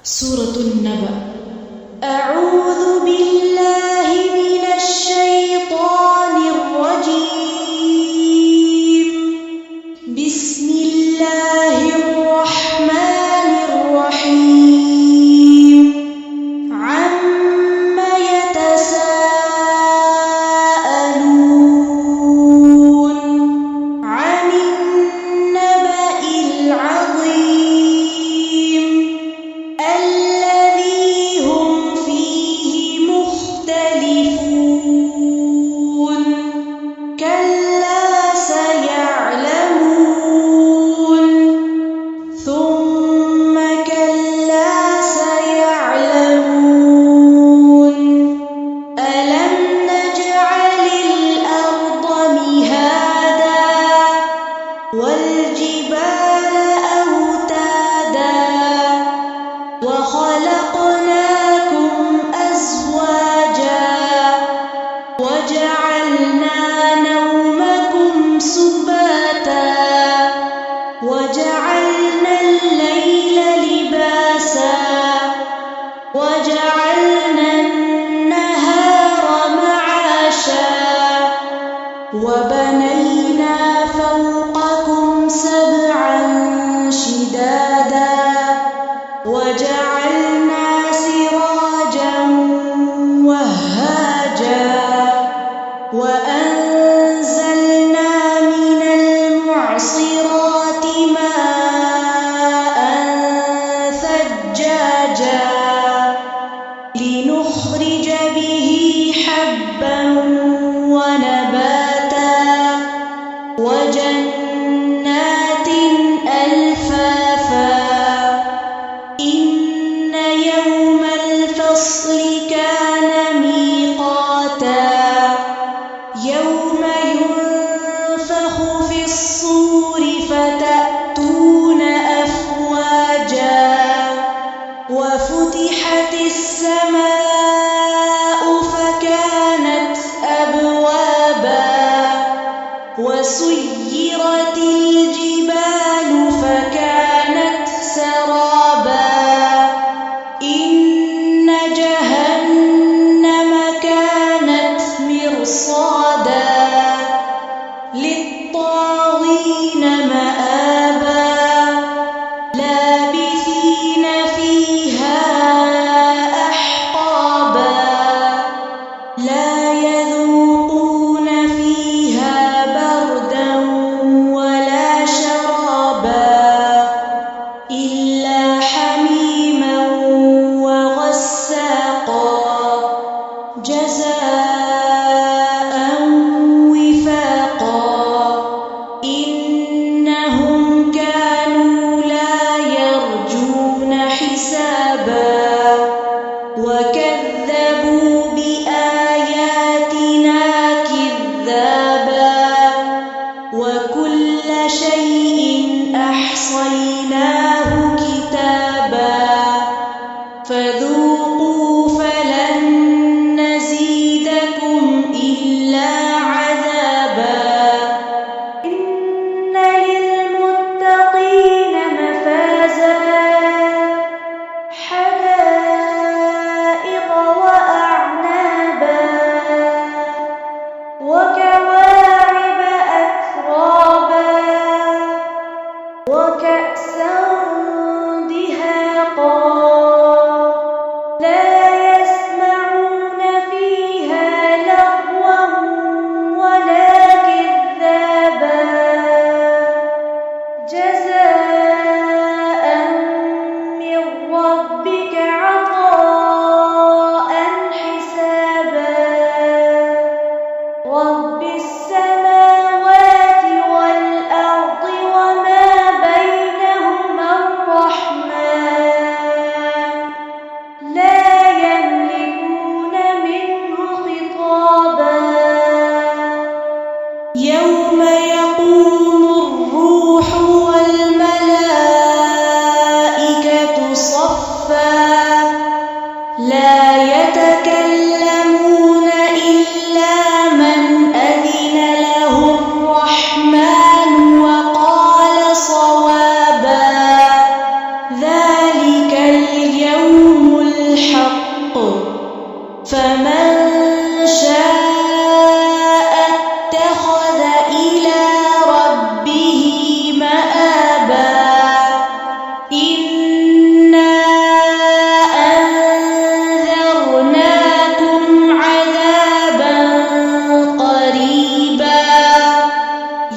سورة النبأ. أعوذ بالله من الشيطان الرجيم. بسم الله الرحمن الرحيم. عم يتساءلون عن النبأ العظيم الذي هم فيه مختلفون. كلا سيعلمون ثم كلا سيعلمون. ألم نجعل الأرض مهادا والجبال أوتادا وخلقناكم أزواجا وجعلنا نومكم سباتا وجعلنا الليل لباسا وجعلنا النهار معاشا وبنينا فوقكم سبعا شدادا وجعلنا سراجا وهاجا وأنزلنا من المعصرات ماء ثجاجا لنخرج به حبا ونباتا وجنات ألفافا. إن يوم الفصل كان ميقاتا يوم ينفخ في الصور فتأتون أفواجا وفتحت السماء فكانت أبوابا وسيرت الجبال فكانت سرابا. إن جهنم كانت مرصادا للطاغين مآبا لابثين فيها أحقابا لا يذوقون فيها بردا ولا شرابا إلا حميما وغساقا جزاء وفاقا. إنهم كانوا لا يرجون حسابا وكذبوا بآياتنا كذابا وكل شيء أحصيناه كتابا فذوقوا فلن نزيدكم إلا عذابا. إن للمتقين مفازا حدائق وأعنابا وكواعب أترابا وكأسا دهاقا لا يسمعون فيها لغوا ولا كذابا جزاء من ربك عطاء حسابا. رب السماوات والأرض وما بينهما الرحمن لا يملكون منه خطابا. يوم يقوم الروح والملائكة صفا لا يتكلمون إلا من أذن له الرحمن وقال صوابا. ذلك اليوم فمن شاء اتخذ إلى ربه مآبا إنا أنذرناكم عذابا قريبا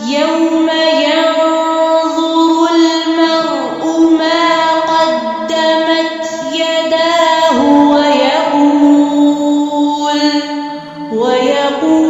يوم ينظر المرء ما قدمت يداه ويقول